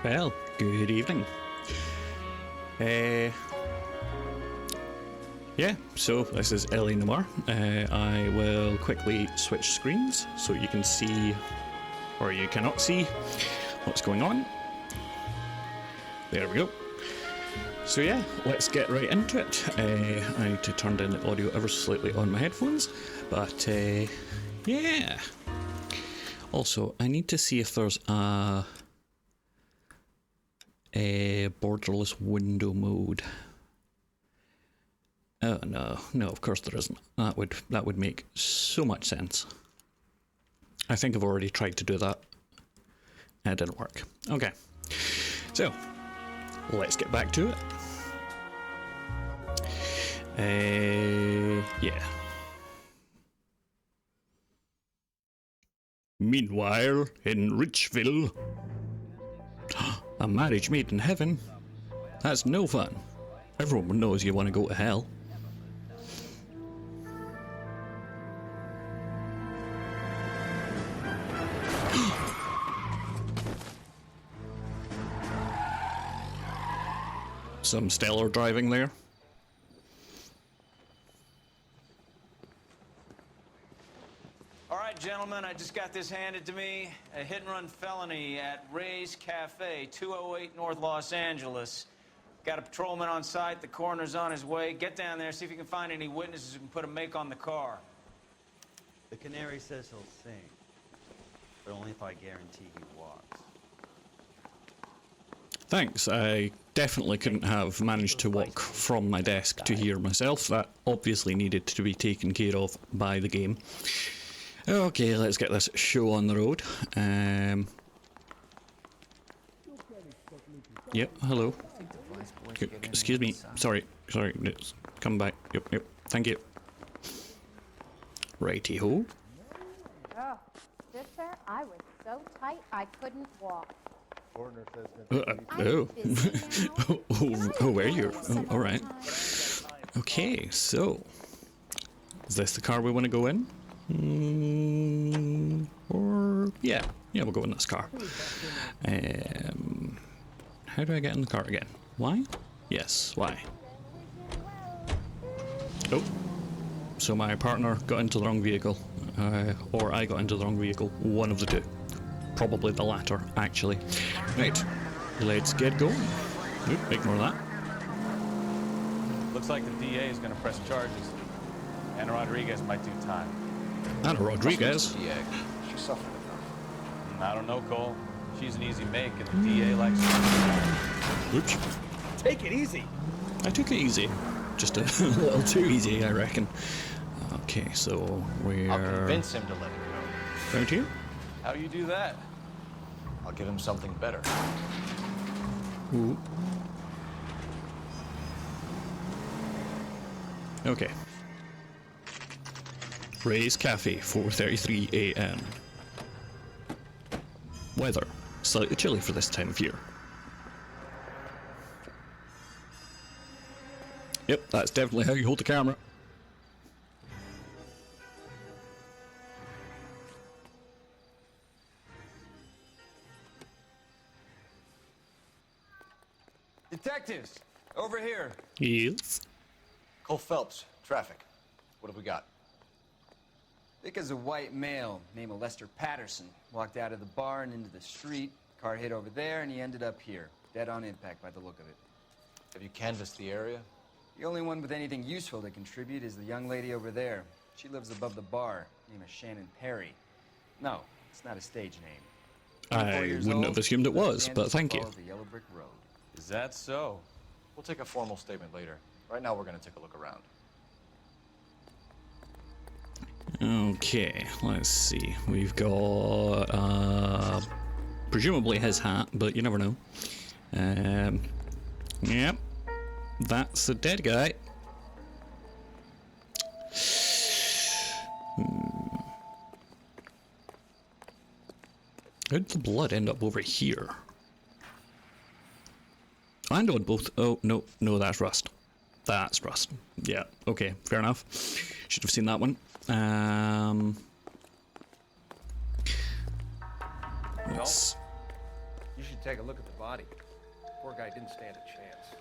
Well, good evening. Yeah, so this is Noire. I will quickly switch screens so you can see, or you cannot see, what's going on. There we go. So yeah, let's get right into it. I need to turn down the audio ever so slightly on my headphones, but yeah. Also, I need to see if there's a borderless window mode. Oh no, of course there isn't. That would make so much sense. I think I've already tried to do that. It didn't work. Okay, so let's get back to it. Yeah. Meanwhile, in Richville, a marriage made in heaven. That's no fun. Everyone knows you want to go to hell. Some stellar driving there. All right, gentlemen, I just got this handed to me. A hit-and-run felony at Ray's Cafe, 208 North Los Angeles. Got a patrolman on site. The coroner's on his way. Get down there, see if you can find any witnesses who can put a make on the car. The canary says he'll sing, but only if I guarantee he walks. Thanks, I definitely couldn't have managed to walk from my desk to here myself. That obviously needed to be taken care of by the game. Okay, let's get this show on the road. Yep, hello. Excuse me, sorry, come back. Yep, thank you. Righty-ho. Oh, sister, I was so tight I couldn't walk. Where you? Oh, all right. Okay, so is this the car we want to go in? Or yeah, we'll go in this car. How do I get in the car again? Why? Yes, why? Oh, so my partner got into the wrong vehicle, or I got into the wrong vehicle. One of the two. Probably the latter, actually. Right, let's get going. Oop, ignore that. Looks like the DA is going to press charges. Anna Rodriguez might do time. Anna Rodriguez? She suffered enough. I don't know, Cole. She's an easy make, and the DA likes her. Oops. Take it easy. I took it easy. Just a little too easy, I reckon. Okay, so we're... I'll convince him to let it Round here? How you do that? go. I'll give him something better. Ooh. Okay. Ray's Cafe, 4:33 a.m. Weather, slightly chilly for this time of year. Yep, that's definitely how you hold the camera. Detectives, over here. Yes. Cole Phelps, traffic. What have we got? Thick as a white male named Lester Patterson walked out of the bar and into the street. Car hit over there, and he ended up here, dead on impact by the look of it. Have you canvassed the area? The only one with anything useful to contribute is the young lady over there. She lives above the bar. Name is Shannon Perry. No, it's not a stage name. 24 I years wouldn't old, have assumed it was, stands but thank you. follows the yellow brick road. Is that so? We'll take a formal statement later. Right now, we're going to take a look around. Okay, let's see. We've got presumably his hat, but you never know. Yep, that's a dead guy. How did the blood end up over here? And on both. Oh, no, that's rust. That's rust. Yeah, okay, fair enough. Should have seen that one. Let's You should take a look at the body. Poor guy didn't stand a chance.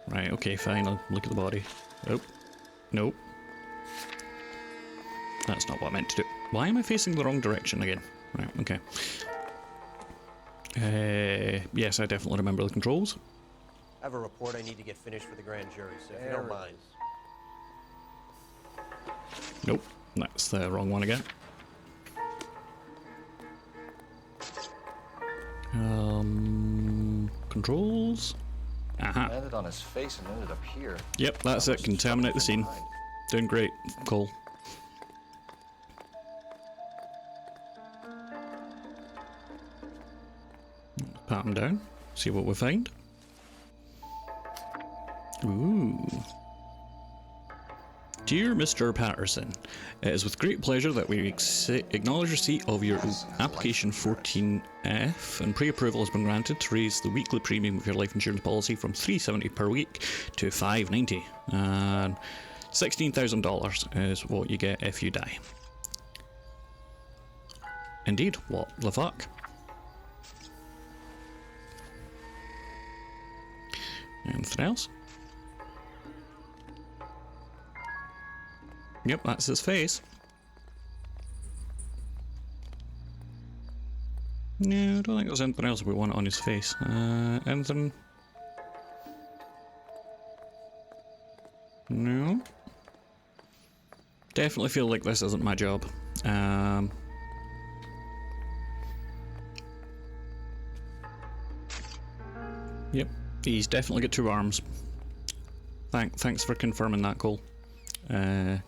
Right, okay, fine, I'll look at the body. Oh. Nope. That's not what I meant to do. Why am I facing the wrong direction again? Right, okay. Yes, I definitely remember the controls. I have a report I need to get finished for the grand jury, so if you don't mind. Nope, that's the wrong one again. Controls. Aha. Landed on his face and ended up here. Yep, that's it. Can terminate the scene. Doing great, Cole. Pat him down. See what we find. Ooh. Dear Mr. Patterson, it is with great pleasure that we acknowledge receipt of your application 14F, and pre-approval has been granted to raise the weekly premium of your life insurance policy from $370 per week to $590, and $16,000 is what you get if you die. Indeed, what the fuck? Anything else? Yep, that's his face. No, I don't think there's anything else we want on his face. Anything? No. Definitely feel like this isn't my job. Yep, he's definitely got 2 arms. Thanks for confirming that, Cole. Can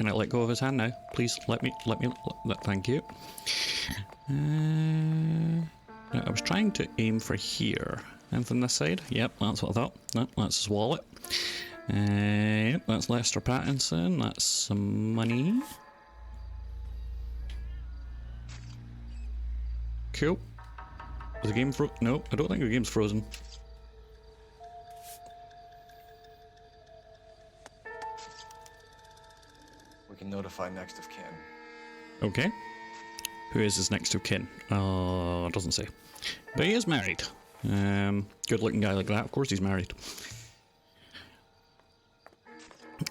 I let go of his hand now? Please let me. Thank you. I was trying to aim for here. Anything this side? Yep, that's what I thought. No, that's his wallet. Yep, that's Lester Pattinson. That's some money. Cool. Is the game No, I don't think the game's frozen. We can notify next of kin. Okay. Who is his next of kin? It doesn't say. But he is married. Good looking guy like that, of course he's married.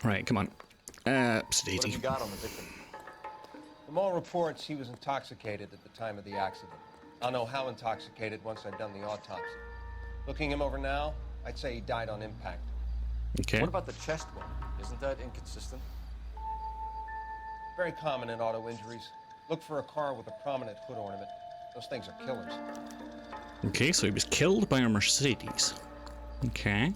Right, come on. What have Steady. you got on the victim? From all reports, he was intoxicated at the time of the accident. I'll know how intoxicated once I've done the autopsy. Looking him over now, I'd say he died on impact. Okay. What about the chest wound? Isn't that inconsistent? Very common in auto injuries. Look for a car with a prominent hood ornament. Those things are killers. Okay, so he was killed by a Mercedes. Okay.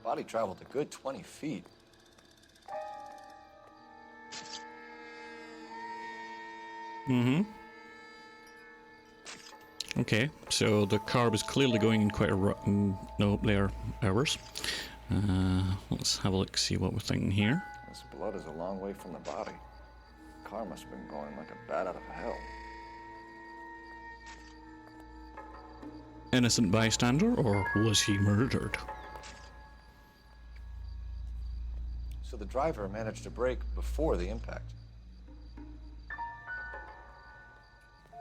Body traveled a good 20 feet. Mm-hmm. Okay, so the car was clearly going in quite a no, there hours. Let's have a look, see what we're thinking here. This blood is a long way from the body. The car must have been going like a bat out of hell. Innocent bystander, or was he murdered? So the driver managed to brake before the impact.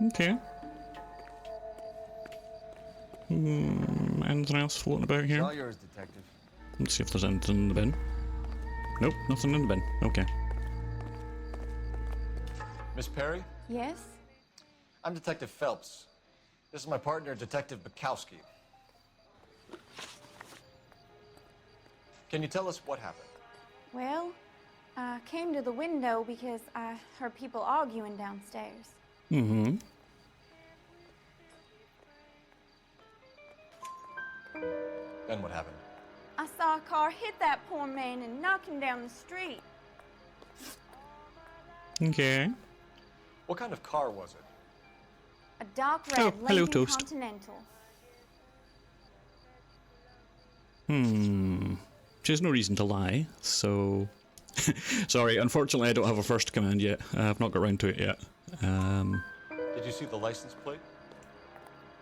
Okay. Anything else floating about It's here? all yours, Detective. Let's see if there's anything in the bin. Nope, nothing in the bin. Okay. Miss Perry, Yes? I'm Detective Phelps. This is my partner, Detective Bukowski. Can you tell us what happened? Well, I came to the window because I heard people arguing downstairs. Mm-hmm. Then what happened? I saw a car hit that poor man and knock him down the street. Okay. What kind of car was it? A dark red Oh, hello, Lincoln Toast. Continental. There's no reason to lie, so... Sorry, unfortunately I don't have a first command yet. I've not got around to it yet. Did you see the license plate?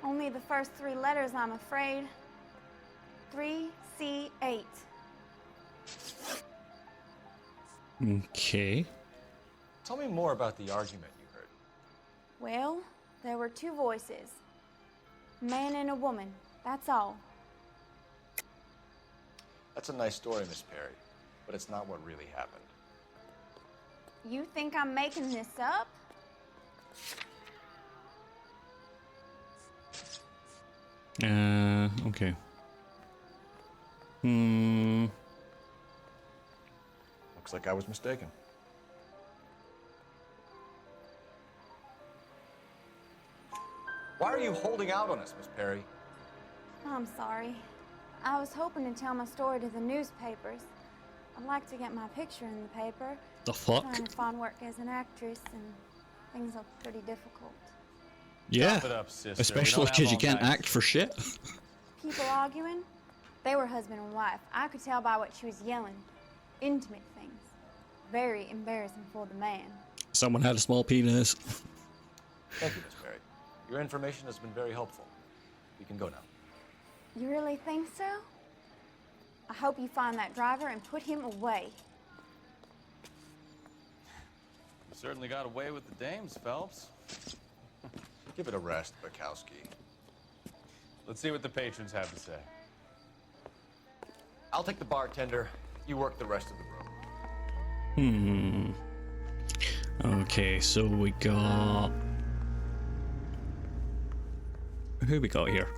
Only the first 3 letters, I'm afraid. 3C8. Okay. Tell me more about the argument you heard. Well, there were two voices. A man and a woman, that's all. That's a nice story, Miss Perry, but it's not what really happened. You think I'm making this up? Okay. Hmm. Looks like I was mistaken. Why are you holding out on us, Miss Perry? I'm sorry. I was hoping to tell my story to the newspapers. I'd like to get my picture in the paper. The fuck? Trying to find work as an actress, and things are pretty difficult. Yeah. Wrap it up, sister. We Especially don't have because you all can't night. act for shit. People arguing? They were husband and wife. I could tell by what she was yelling. Intimate things. Very embarrassing for the man. Someone had a small penis. Thank you, Miss Perry. Your information has been very helpful. You can go now. You really think so? I hope you find that driver and put him away. You certainly got away with the dames, Phelps. Give it a rest, Bukowski. Let's see what the patrons have to say. I'll take the bartender. You work the rest of the room. Okay, so we got... Who we got here?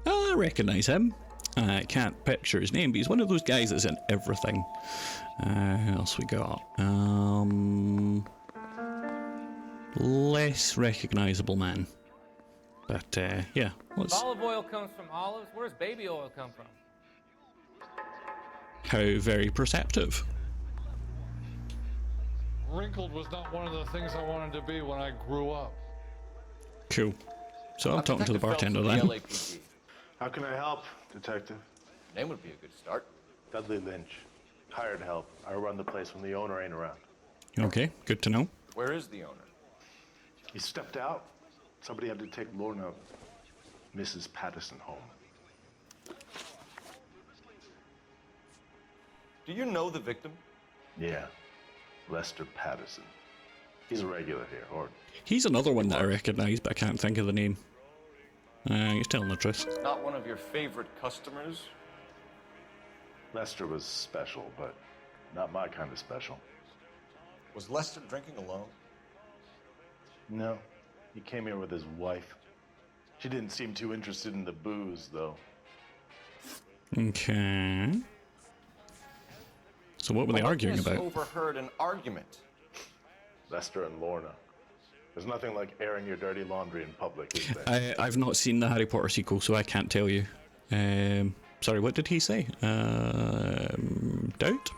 Oh, I recognize him. I can't picture his name, but he's one of those guys that's in everything. Who else we got? Less recognizable man. But, yeah. If olive oil comes from olives, where does baby oil come from? How very perceptive. Wrinkled was not one of the things I wanted to be when I grew up. Cool. So I'm talking to the bartender then. LAPD. How can I help, Detective? Name would be a good start. Dudley Lynch. Hired help. I run the place when the owner ain't around. Okay, good to know. Where is the owner? He stepped out. Somebody had to take Lorna, Mrs. Patterson, home. Do you know the victim? Yeah. Lester Patterson. He's a regular here, or... He's another one that I recognize, but I can't think of the name. He's telling the truth. Not one of your favorite customers? Lester was special, but not my kind of special. Was Lester drinking alone? No. He came here with his wife. She didn't seem too interested in the booze, though. Okay. So what were they arguing about? Overheard an argument. Lester and Lorna. There's nothing like airing your dirty laundry in public, is there? I've not seen the Harry Potter sequel, so I can't tell you. Sorry, what did he say? Doubt?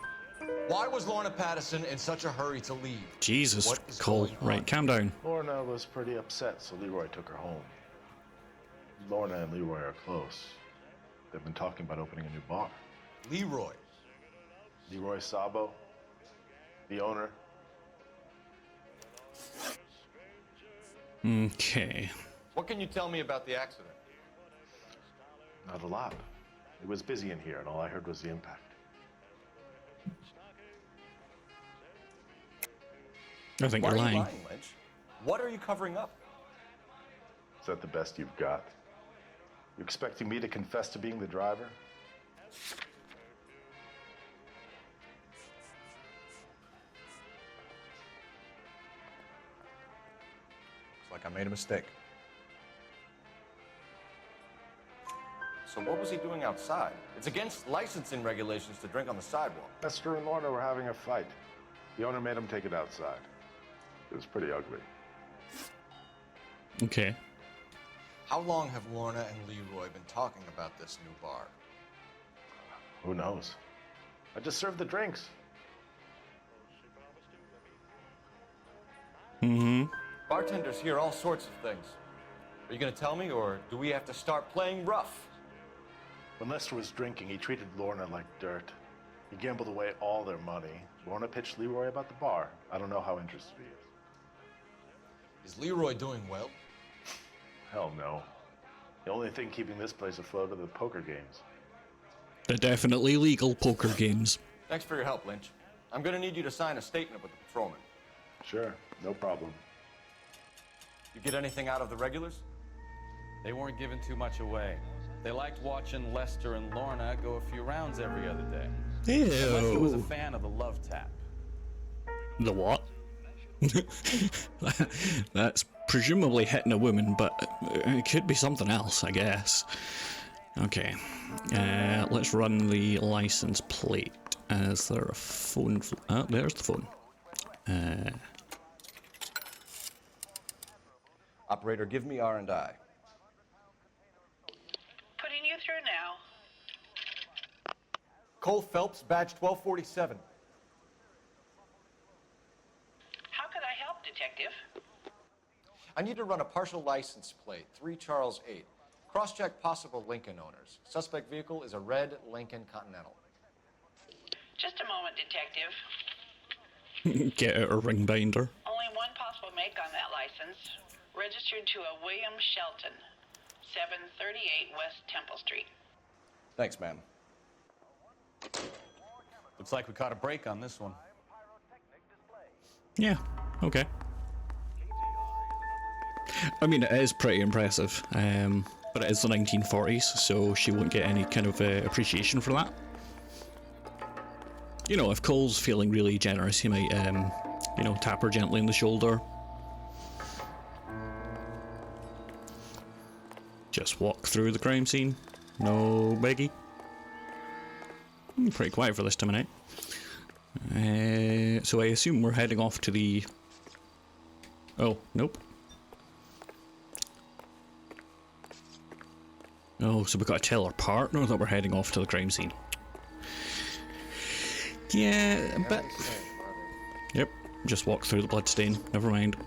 Why was Lorna Patterson in such a hurry to leave? Jesus, What is Cole. going on? Right, calm down. Lorna was pretty upset, so Leroy took her home. Lorna and Leroy are close. They've been talking about opening a new bar. Leroy. Leroy Sabo, the owner. Okay. What can you tell me about the accident? Not a lot. It was busy in here, and all I heard was the impact. I think Why you're are you lying. lying, Lynch? What are you covering up? Is that the best you've got? You expecting me to confess to being the driver? Looks like I made a mistake. So what was he doing outside? It's against licensing regulations to drink on the sidewalk. Lester and Lorna were having a fight. The owner made him take it outside. It was pretty ugly. Okay. How long have Lorna and Leroy been talking about this new bar? Who knows? I just served the drinks. Bartenders hear all sorts of things. Are you gonna tell me, or do we have to start playing rough? When Lester was drinking, he treated Lorna like dirt. He gambled away all their money. Lorna pitched Leroy about the bar. I don't know how interested he is. Is Leroy doing well? Hell no. The only thing keeping this place afloat are the poker games. The definitely legal poker games. Thanks for your help, Lynch. I'm gonna need you to sign a statement with the patrolman. Sure, no problem. You get anything out of the regulars? They weren't giving too much away. They liked watching Lester and Lorna go a few rounds every other day. Ew. And Lester was a fan of the love tap. The what? That's presumably hitting a woman, but it could be something else, I guess. Okay, let's run the license plate. Is there a phone? Oh, there's the phone. Operator, give me R&I. Putting you through now. Cole Phelps, badge 1247. How could I help, Detective? I need to run a partial license plate, 3 Charles 8. Cross-check possible Lincoln owners. Suspect vehicle is a red Lincoln Continental. Just a moment, Detective. Get out a ring binder. Only one possible make on that license. Registered to a William Shelton, 738 West Temple Street. Thanks, ma'am. Looks like we caught a break on this one. Yeah, okay. I mean, it is pretty impressive, but it is the 1940s, so she won't get any kind of appreciation for that. You know, if Cole's feeling really generous, he might, you know, tap her gently on the shoulder. Just walk through the crime scene. No biggie. Pretty quiet for this time of night. So I assume we're heading off to the... Oh, nope. Oh, so we've got to tell our partner that we're heading off to the crime scene. Yeah, but... Yep, just walk through the bloodstain. Never mind.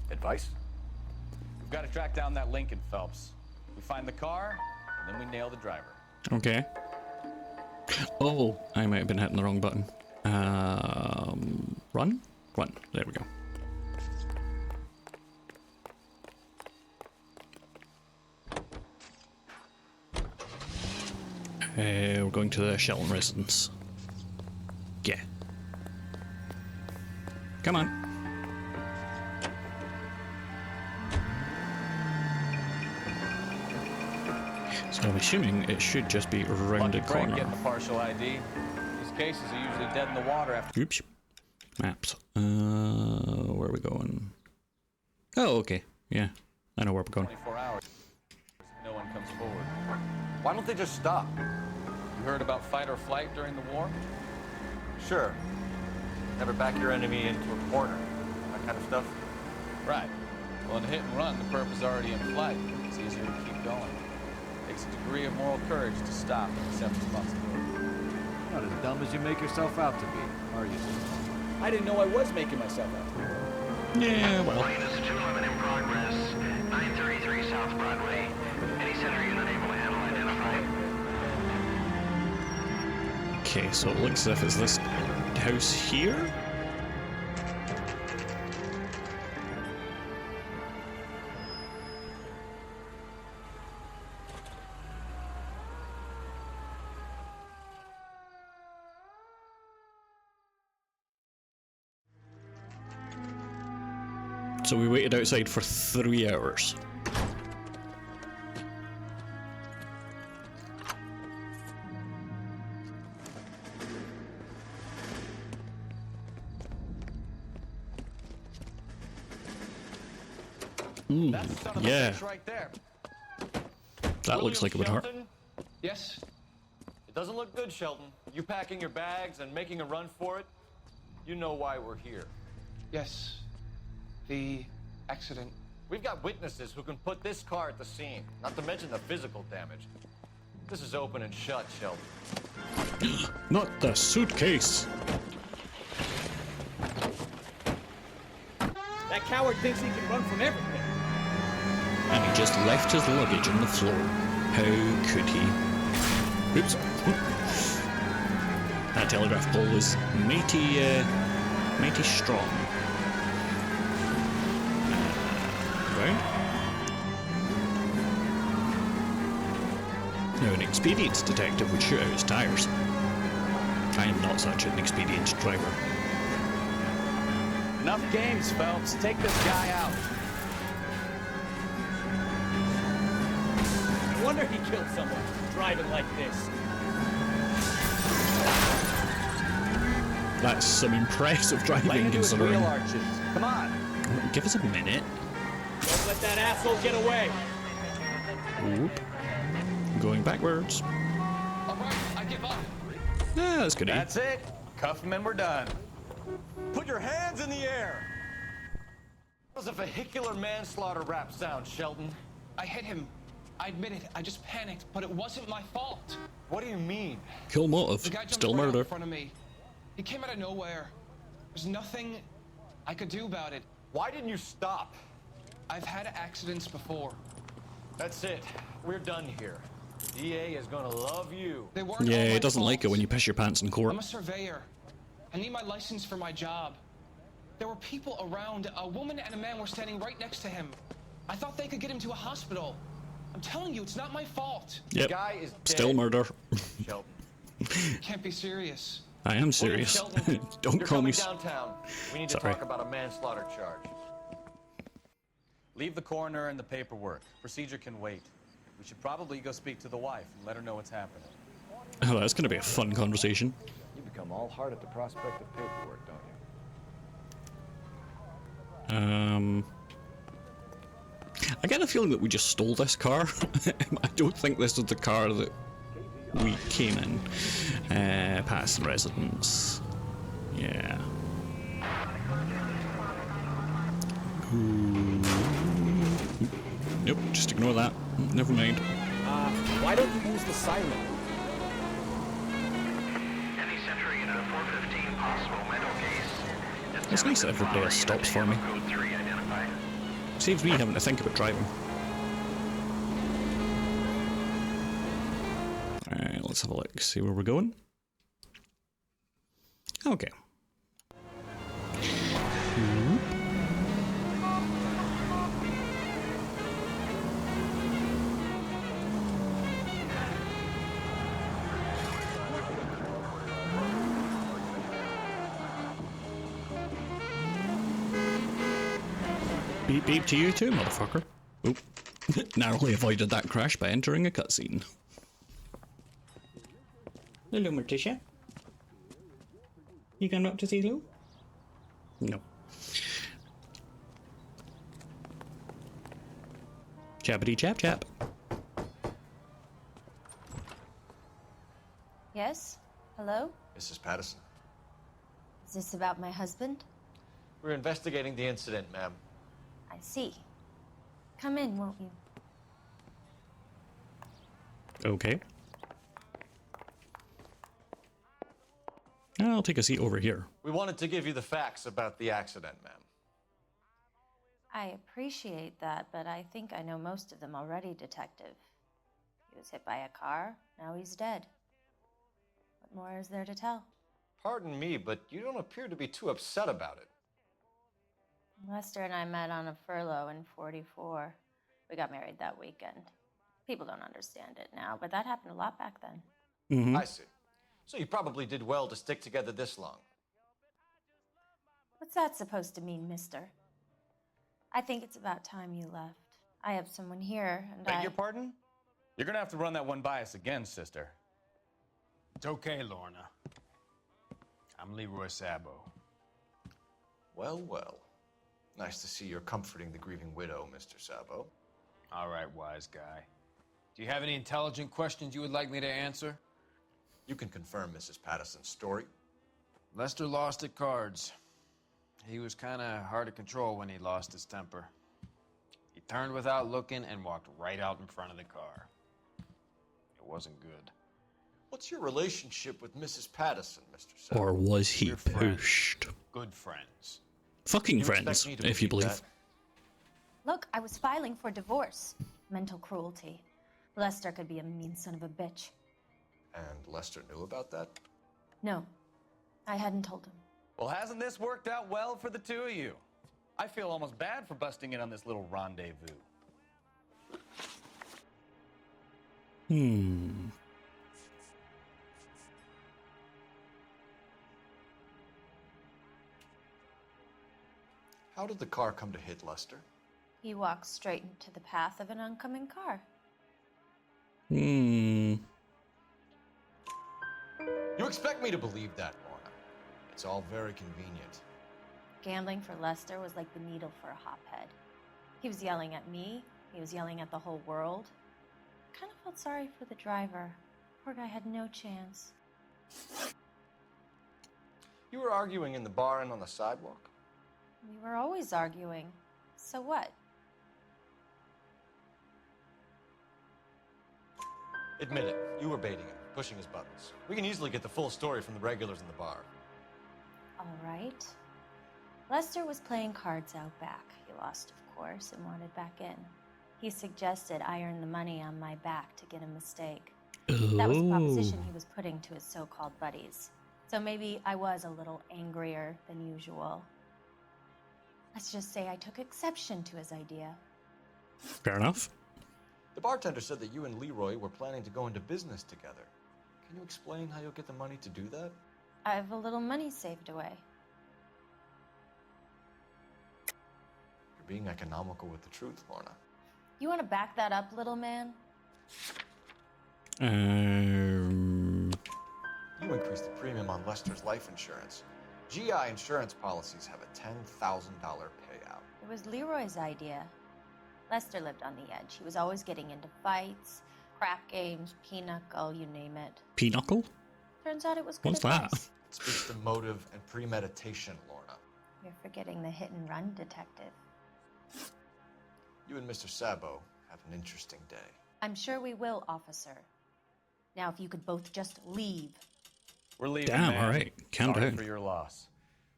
Advice? We've got to track down that Lincoln, Phelps. We find the car, and then we nail the driver. Okay. Oh, I might have been hitting the wrong button. Run? Run. There we go. We're going to the Shelton residence. Yeah. Come on. So I'm assuming it should just be around the corner. Getting the partial ID. These cases are usually dead in the water after. Oops. Maps. Where are we going? Oh, okay. Yeah, I know where we're going. 24 hours. No one comes forward. Why don't they just stop? You heard about fight or flight during the war? Sure. Never back your enemy into a corner. That kind of stuff. Right. Well, in hit and run, the perp is already in flight. It's easier to keep going. Takes a degree of moral courage to stop and accept responsibility. Not as dumb as you make yourself out to be, are you? I didn't know I was making myself out to be. Yeah, well. Minus 211 in progress. 933 South Broadway. Any center unit able to handle identify? Okay, so it looks as if it's this house here. So we waited outside for 3 hours. Yeah. Right there. That looks like it would hurt. Shelton? Yes? It doesn't look good, Shelton. You packing your bags and making a run for it? You know why we're here. Yes. The accident. We've got witnesses who can put this car at the scene, not to mention the physical damage. This is open and shut, Shelton. Not the suitcase. That coward thinks he can run from everything. And he just left his luggage on the floor. How could he? Oops. That telegraph pole is mighty strong. Right? Now I need experienced detective would shoot out his tires. I am not such an experienced driver. Enough games, Phelps. Take this guy out. No wonder he killed someone, driving like this. That's some impressive Lay driving into his considering. wheel arches. Come on. Give us a minute. Don't let that asshole get away. Oop. Going backwards. All right, I give up. Yeah, that's good. That's it. Cuff him and we're done. Put your hands in the air! That was a vehicular manslaughter rap sound, Shelton. I hit him. I admit it. I just panicked, but it wasn't my fault. What do you mean? Kill motive. The guy jumped Still right out murder. in front of me. He came out of nowhere. There's nothing I could do about it. Why didn't you stop? I've had accidents before. That's it. We're done here. The DA is gonna love you. They weren't Yeah, all my he doesn't like it fault. when you piss your pants in court. I'm a surveyor. I need my license for my job. There were people around. A woman and a man were standing right next to him. I thought they could get him to a hospital. I'm telling you, it's not my fault. Yep. The guy is Still dead. murder. Shelton. You can't be serious. I am serious. Shelton, Don't you're call me. coming downtown. We need to Sorry. talk about a manslaughter charge. Leave the coroner and the paperwork. Procedure can wait. We should probably go speak to the wife and let her know what's happening. Oh, that's going to be a fun conversation. You become all heart at the prospect of paperwork, don't you? I get the feeling that we just stole this car. I don't think this is the car that we came in. Past residence. Yeah. Ooh. Nope, just ignore that. Never mind. Why don't you use the siren? Any Central Unit 415 possible mental case. It's nice that everybody else stops for me. Code 3 identified. Saves me having to think about driving. Alright, let's have a look, see where we're going. Okay. Beep beep to you too, motherfucker. Oop. Narrowly avoided that crash by entering a cutscene. Hello, Morticia. You come up to see Lou? No. Chappity chap chap. Yes? Hello? Mrs. Patterson. Is this about my husband? We're investigating the incident, ma'am. I see. Come in, won't you? Okay. I'll take a seat over here. We wanted to give you the facts about the accident, ma'am. I appreciate that, but I think I know most of them already, Detective. He was hit by a car, now he's dead. What more is there to tell? Pardon me, but you don't appear to be too upset about it. Lester and I met on a furlough in '44. We got married that weekend. People don't understand it now, but that happened a lot back then. I see. So you probably did well to stick together this long. What's that supposed to mean, mister? I think it's about time you left. I have someone here, and Beg your pardon? You're gonna have to run that one by us again, sister. It's okay, Lorna. I'm Leroy Sabo. Well, well. Nice to see you're comforting the grieving widow, Mr. Sabo. All right, wise guy. Do you have any intelligent questions you would like me to answer? You can confirm Mrs. Patterson's story. Lester lost at cards. He was kind of hard to control when he lost his temper. He turned without looking and walked right out in front of the car. It wasn't good. What's your relationship with Mrs. Patterson, Mr. Sabo? Or was he We're friends. pushed? Good friends. Fucking You friends, expect me to if you believe believe. that? Look, I was filing for divorce. Mental cruelty. Lester could be a mean son of a bitch. And Lester knew about that? No, I hadn't told him. Well, hasn't this worked out well for the two of you? I feel almost bad for busting in on this little rendezvous. How did the car come to hit Lester? He walked straight into the path of an oncoming car. You expect me to believe that, Lorna? It's all very convenient. Gambling for Lester was like the needle for a hophead. He was yelling at me. He was yelling at the whole world. I kind of felt sorry for the driver. Poor guy had no chance. You were arguing in the bar and on the sidewalk? We were always arguing. So what? Admit it, you were baiting him, pushing his buttons. We can easily get the full story from the regulars in the bar. All right. Lester was playing cards out back. He lost, of course, and wanted back in. He suggested I earn the money on my back to get a mistake. That was the proposition he was putting to his so-called buddies. So maybe I was a little angrier than usual. Let's just say I took exception to his idea. Fair enough. The bartender said that you and Leroy were planning to go into business together. Can you explain how you'll get the money to do that? I have a little money saved away. You're being economical with the truth, Lorna. You want to back that up, little man? You increased the premium on Lester's life insurance. GI insurance policies have a $10,000 payout. It was Leroy's idea. Lester lived on the edge. He was always getting into fights, crap games, pinochle, you name it. Pinochle? Turns out it was good What's advice. that? It speaks to motive and premeditation, Lorna. You're forgetting the hit-and-run detective. You and Mr. Sabo have an interesting day. I'm sure we will, officer. Now, if you could both just leave. We're leaving, Damn, man. all right. Calm Sorry down. for your loss.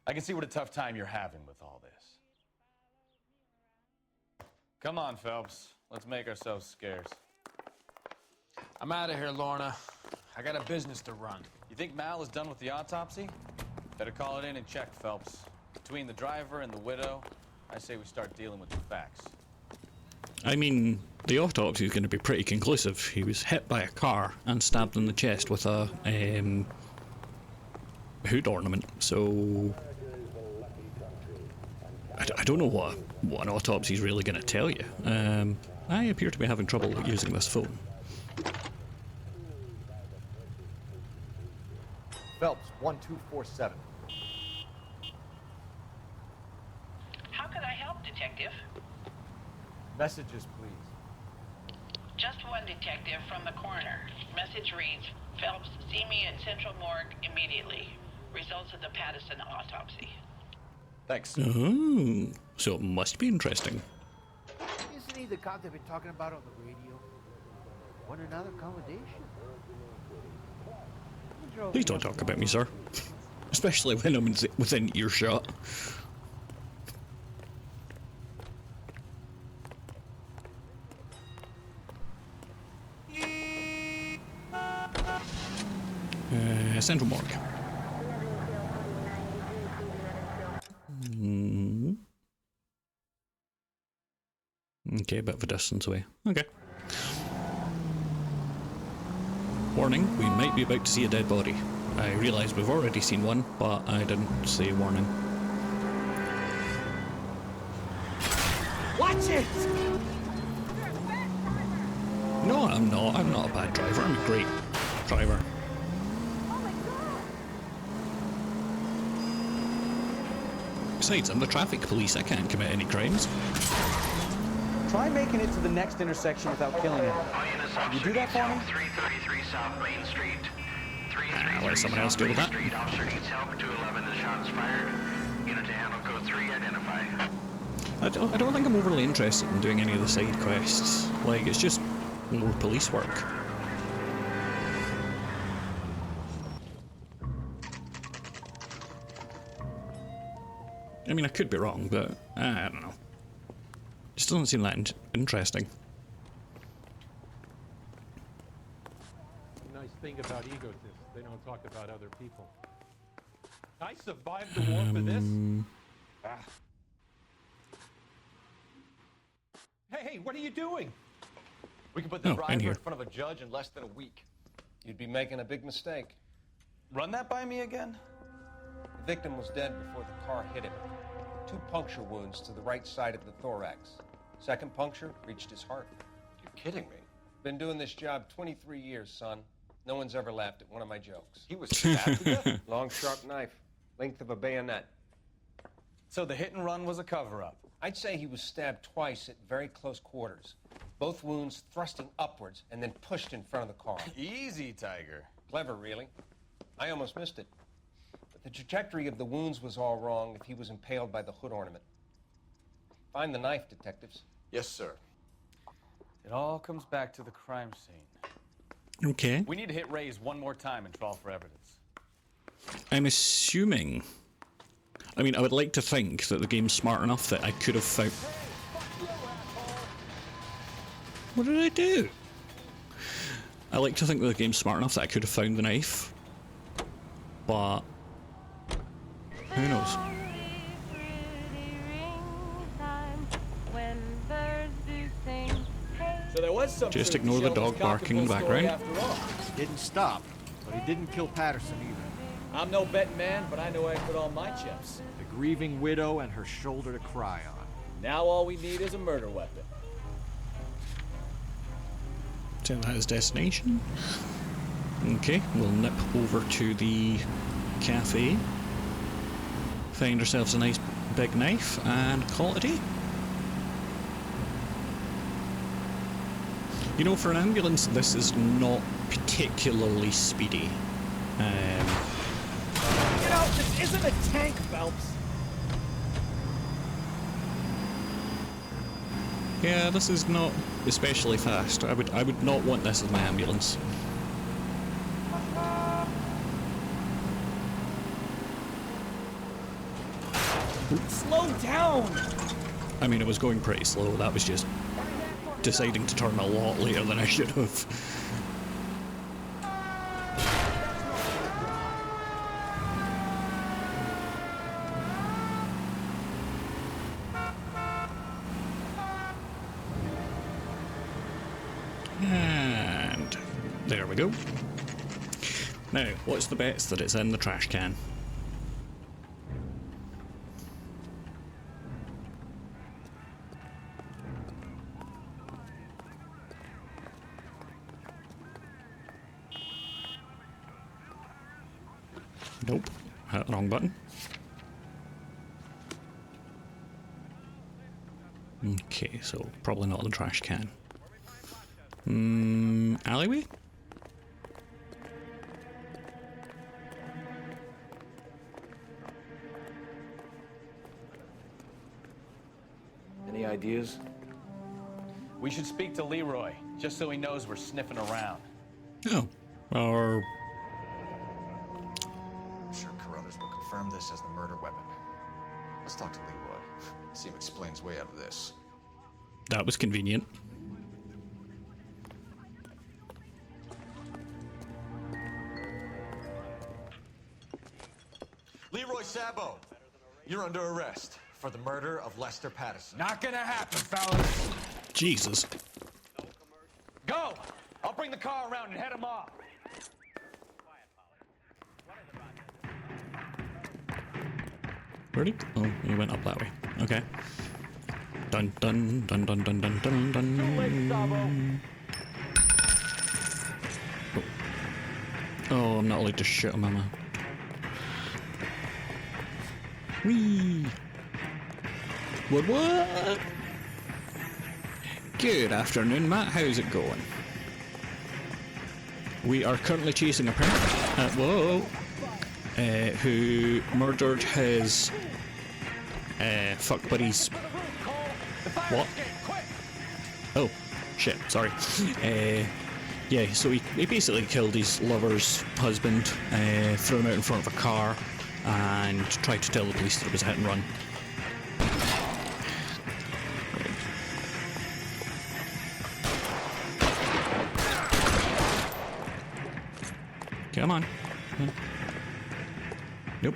I can see what a tough time you're having with all this. Come on, Phelps. Let's make ourselves scarce. I'm out of here, Lorna. I got a business to run. You think Mal is done with the autopsy? Better call it in and check, Phelps. Between the driver and the widow, I say we start dealing with the facts. I mean, the autopsy is going to be pretty conclusive. He was hit by a car and stabbed in the chest with a hood ornament. So I don't know what an autopsy is really going to tell you. I appear to be having trouble using this phone. Phelps, 1247. How can I help, Detective? Messages, please. Just one detective from the coroner. Message reads, Phelps, see me at Central Morgue immediately. Results of the Patterson autopsy. Thanks. Oh, so it must be interesting. Isn't he the cop they've been talking about on the radio? Want another accommodation? Please don't talk about me, sir. Especially when I'm within earshot. Central Morgue. Okay, a bit of a distance away. Okay. Warning, we might be about to see a dead body. I realise we've already seen one, but I didn't say warning. Watch it! No, I'm not. I'm not a bad driver. I'm a great driver. Besides, I'm the traffic police. I can't commit any crimes. Try making it to the next intersection without killing him. Can you do that for me? 333 South Main Street. I'll let someone else deal with that. Street. Officer needs help. 211. The shots fired. Unit to handle code 3. Identify. I don't think I'm overly interested in doing any of the side quests. Like, it's just more police work. I mean, I could be wrong, but I don't know. Just doesn't seem that interesting. The nice thing about egotists, they don't talk about other people. I survived the war for this. Ah. Hey, what are you doing? We can put the driver in front of a judge in less than a week. You'd be making a big mistake. Run that by me again? The victim was dead before the car hit him. 2 puncture wounds to the right side of the thorax. Second puncture reached his heart. You're kidding me. Been doing this job 23 years, son. No one's ever laughed at one of my jokes. He was stabbed to death. Long, sharp knife, length of a bayonet. So the hit and run was a cover-up? I'd say he was stabbed twice at very close quarters. Both wounds thrusting upwards and then pushed in front of the car. Easy, Tiger. Clever, really. I almost missed it. But the trajectory of the wounds was all wrong if he was impaled by the hood ornament. Find the knife, detectives. Yes, sir. It all comes back to the crime scene. Okay. We need to hit Ray's one more time and trawl for evidence. I'm assuming... I mean, I would like to think that the game's smart enough that I could have found... What did I do? I like to think that the game's smart enough that I could have found the knife. But... who knows? So there was some Just ignore the dog barking in the background. He didn't stop, but he didn't kill Patterson either. I'm no betting man, but I know I put all my chips. The grieving widow and her shoulder to cry on. Now all we need is a murder weapon. So that is destination. Okay, we'll nip over to the cafe. Find ourselves a nice big knife and call it a day. You know, for an ambulance, this is not particularly speedy. You know, this isn't a tank, Phelps. Yeah, this is not especially fast. I would not want this as my ambulance. Slow down! I mean, it was going pretty slow. That was just deciding to turn a lot later than I should have. And there we go. Now, what's the bets that it's in the trash can? Nope. Hit the wrong button. Okay, so probably not the trash can. Alleyway? Any ideas? We should speak to Leroy, just so he knows we're sniffing around. Oh. Or... I'm sure Carruthers will confirm this as the murder weapon. Let's talk to Leroy. See him explain his way out of this. That was convenient. Leroy Sabo, you're under arrest for the murder of Lester Patterson. Not gonna happen, fellas. Jesus. Go! I'll bring the car around and head him off. Where'd he? Oh, he went up that way. Okay. Dun dun dun dun dun dun dun dun. Oh, I'm not allowed to shoot him, am I? Whee! What? Good afternoon, Matt. How's it going? We are currently chasing a parent. Who murdered his fuck buddies. What? Oh, shit, sorry. Yeah, so he basically killed his lover's husband, threw him out in front of a car, and tried to tell the police that it was a hit and run. Come on. Nope.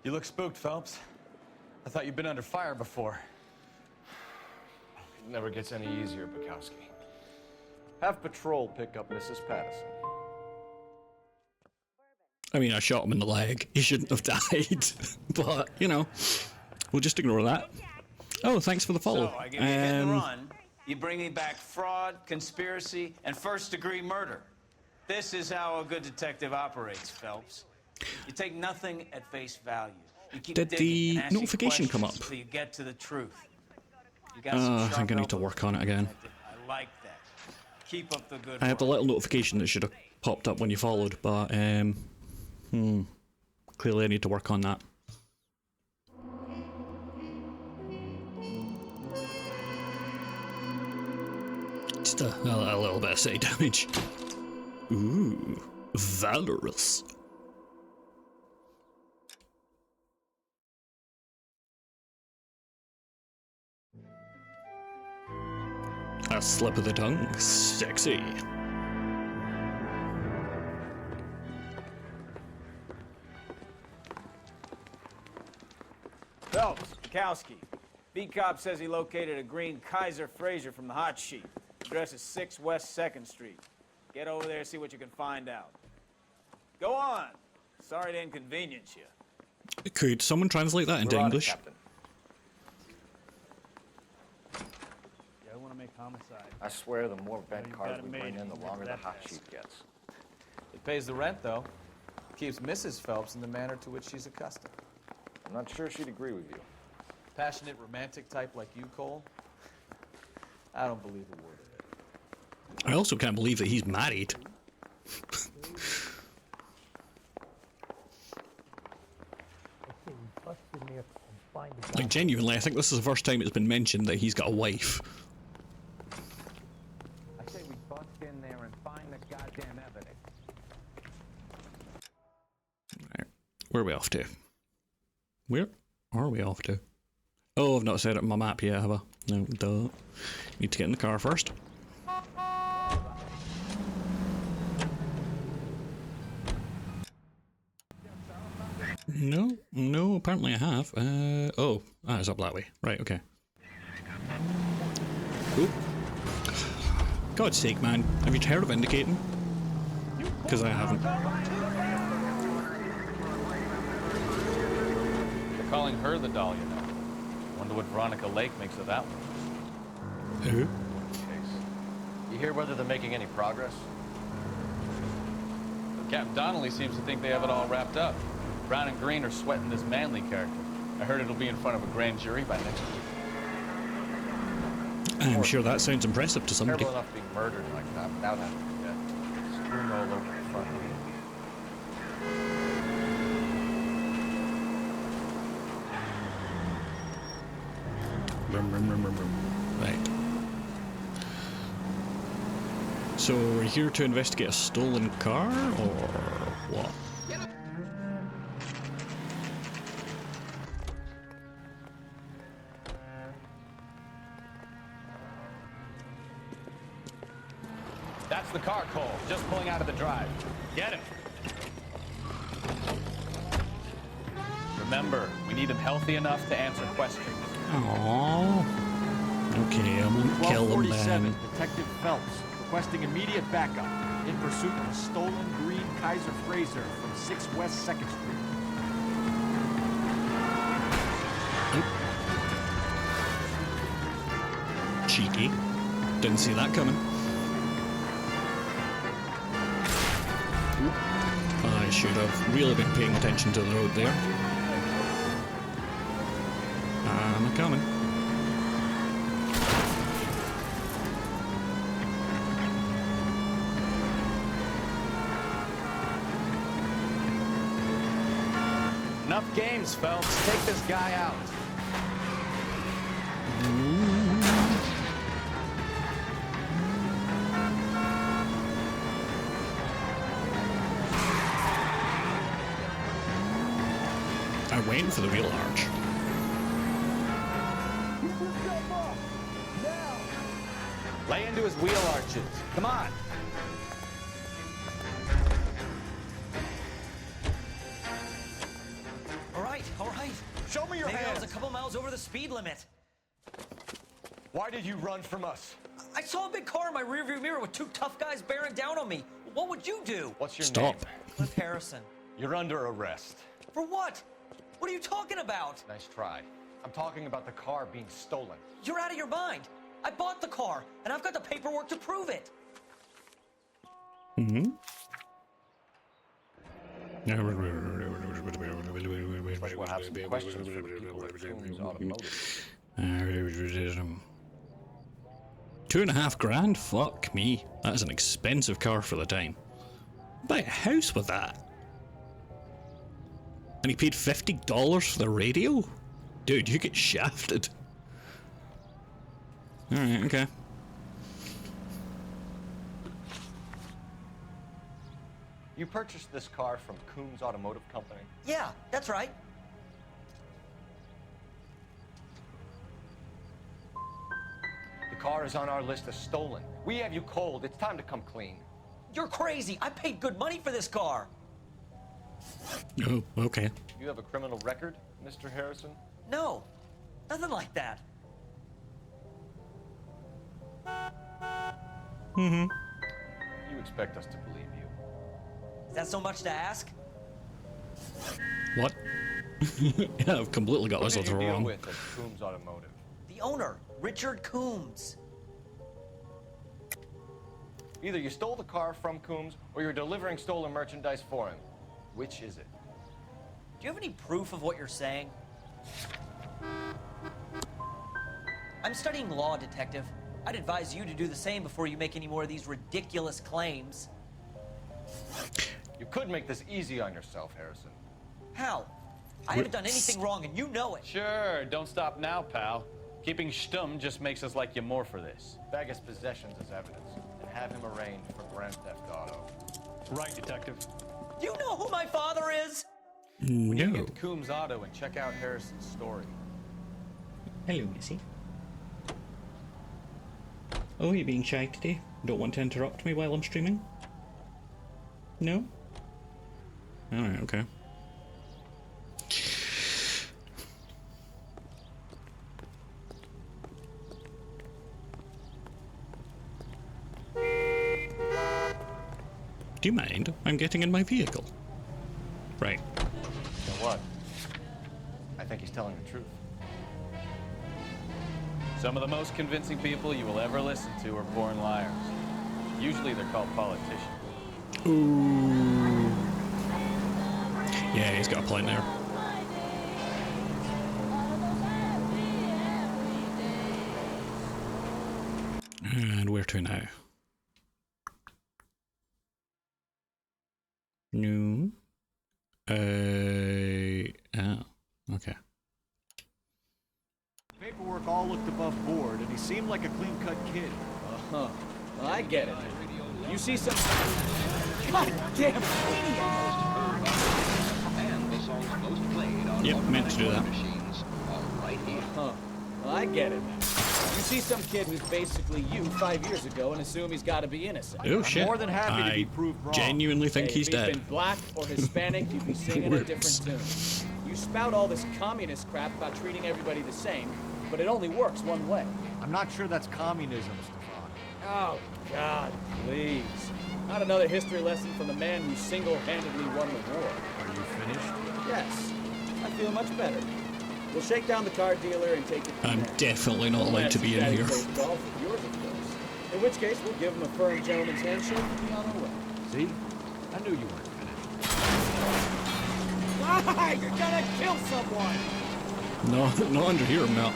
You look spooked, Phelps. I thought you'd been under fire before. never gets any easier, Bukowski. Have patrol pick up Mrs. Patterson. I mean, I shot him in the leg. He shouldn't have died. But, you know, we'll just ignore that. Oh, thanks for the follow. So, I give you a hit and run. You bring me back fraud, conspiracy, and first-degree murder. This is how a good detective operates, Phelps. You take nothing at face value. You keep Did digging the and asking notification come up? questions till you get to the truth. You got some I sharp think I need to elbows, work on it again. I like that. Keep up the good I have the work. little notification that should have popped up when you followed, but clearly I need to work on that. Just a little bit of side damage. Ooh, valorous. A slip of the tongue, sexy. Phelps, Bukowski. B-Cop says he located a green Kaiser Fraser from the hot sheet. Address is 6 West 2nd Street. Get over there, see what you can find out. Go on. Sorry to inconvenience you. Could someone translate that into English? Yeah, I want to make homicide. I swear the more bent you cars got it we made bring in, the if you longer did the that hot fast. sheet gets. It pays the rent, though. Keeps Mrs. Phelps in the manner to which she's accustomed. I'm not sure she'd agree with you. Passionate, romantic type like you, Cole? I don't believe a word of it. I also can't believe that he's married. Like, genuinely, I think this is the first time it's been mentioned that he's got a wife. I say we bust in there and find the goddamn evidence. Right. Where are we off to? Where are we off to? Oh, I've not set up my map yet, have I? No, duh. Need to get in the car first. No, apparently I have. It's up that way. Right, okay. Oop. God's sake, man. Have you heard of indicating? Because I haven't. They're calling her the doll, you know. Wonder what Veronica Lake makes of that one. Who? You hear whether they're making any progress? Captain Donnelly seems to think they have it all wrapped up. Brown and Green are sweating this Manley character. I heard it'll be in front of a grand jury by next week. I'm sure that sounds impressive to somebody. Terrible enough being murdered like that without having to get strewn all over the front. Right. So we're here to investigate a stolen car, or what? That's the car, Cole. Just pulling out of the drive. Get him. Remember, we need him healthy enough to answer questions. Aww. Okay, I'm gonna kill him 1247, then. Detective Phelps, requesting immediate backup in pursuit of a stolen green Kaiser Fraser from 6 West 2nd Street. Cheeky. Didn't see that coming. I should have really been paying attention to the road there. I'm a-coming. Enough games, Phelps. Take this guy out. I went for the real arch. Lay into his wheel arches. Come on. All right. Show me your hands. A couple miles over the speed limit. Why did you run from us? I saw a big car in my rearview mirror with two tough guys bearing down on me. What would you do? What's your Stop. name? Cliff Harrison. You're under arrest. For what? What are you talking about? Nice try. I'm talking about the car being stolen. You're out of your mind. I bought the car, and I've got the paperwork to prove it. Mm-hmm. But we'll have some questions for the people at Coombs Automotive. $2.5 grand? Fuck me. That is an expensive car for the time. Buy a house with that. And he paid $50 for the radio? Dude, you get shafted. Alright, okay. You purchased this car from Coombs Automotive Company? Yeah, that's right. The car is on our list as stolen. We have you cold. It's time to come clean. You're crazy. I paid good money for this car. Oh, okay. You have a criminal record, Mr. Harrison? No, nothing like that. Mm-hmm. You expect us to believe you. Is that so much to ask? What? Yeah, I've completely got this Who did you deal wrong. with at Coombs Automotive? The owner, Richard Coombs. Either you stole the car from Coombs or you're delivering stolen merchandise for him. Which is it? Do you have any proof of what you're saying? I'm studying law, Detective. I'd advise you to do the same before you make any more of these ridiculous claims. You could make this easy on yourself, Harrison. How? I haven't done anything wrong, and you know it. Sure, don't stop now, pal. Keeping stum just makes us like you more for this. Bag his possessions as evidence, and have him arraigned for grand theft auto. Right, Detective. Do you know who my father is? We need to No. get to Coombs Auto and check out Harrison's story. Hello, Missy. Oh, you're being shy today? Don't want to interrupt me while I'm streaming? No? Alright, okay. Do you mind? I'm getting in my vehicle. Right. Now what? I think he's telling the truth. Some of the most convincing people you will ever listen to are born liars. Usually they're called politicians. Ooh. Yeah, he's got a point there. And where to now? No. Oh, okay. Paperwork all looked above board, and he seemed like a clean-cut kid. Uh-huh. Well, I get it. You see some... God damn Yep, meant to do that. Huh. Well, I get it. You see some kid who's basically you 5 years ago and assume he's got to be innocent. Oh shit! more than happy to be I proved wrong. genuinely think Hey, he's if he's dead. been black or Hispanic, you'd be singing a different tune. You spout all this communist crap about treating everybody the same, but it only works one way. I'm not sure that's communism, Stefan. Oh, God, please. Not another history lesson from the man who single-handedly won the war. Are you finished? Yes. I feel much better. We'll shake down the car dealer and take it from I'm there. definitely not allowed to be in Daddy here. plays golf with yours, of course. In which case, we'll give him a firm gentleman's handshake and be on our way. See? I knew you weren't finished. Why? You're gonna kill someone! No, not under here, I'm not.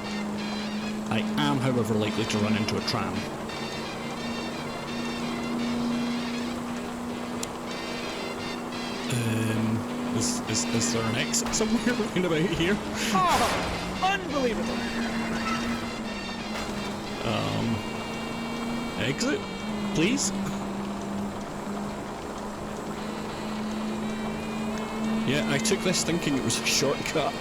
I am, however, likely to run into a tram. Is there an exit somewhere round about here? Oh, unbelievable! Exit? Please? Yeah, I took this thinking it was a shortcut.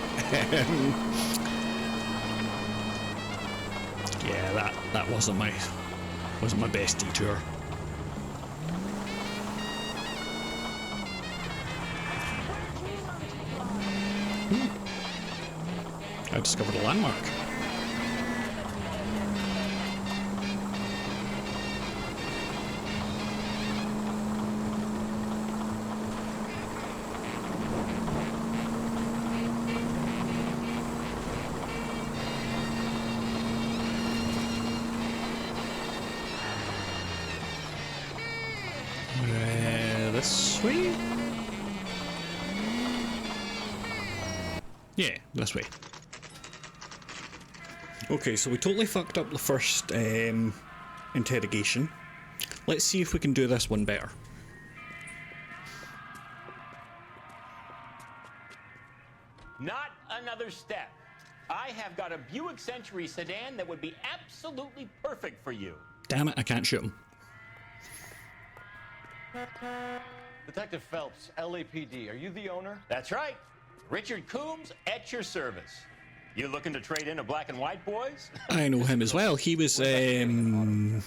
Yeah, that wasn't my best detour. I discovered a landmark. This way? Yeah, this way. Okay, so we totally fucked up the first interrogation. Let's see if we can do this one better. Not another step. I have got a Buick Century sedan that would be absolutely perfect for you. Damn it, I can't shoot him. Detective Phelps, LAPD, are you the owner? That's right. Richard Coombs at your service. You looking to trade in a black and white, boys? I know him as well. He was, A man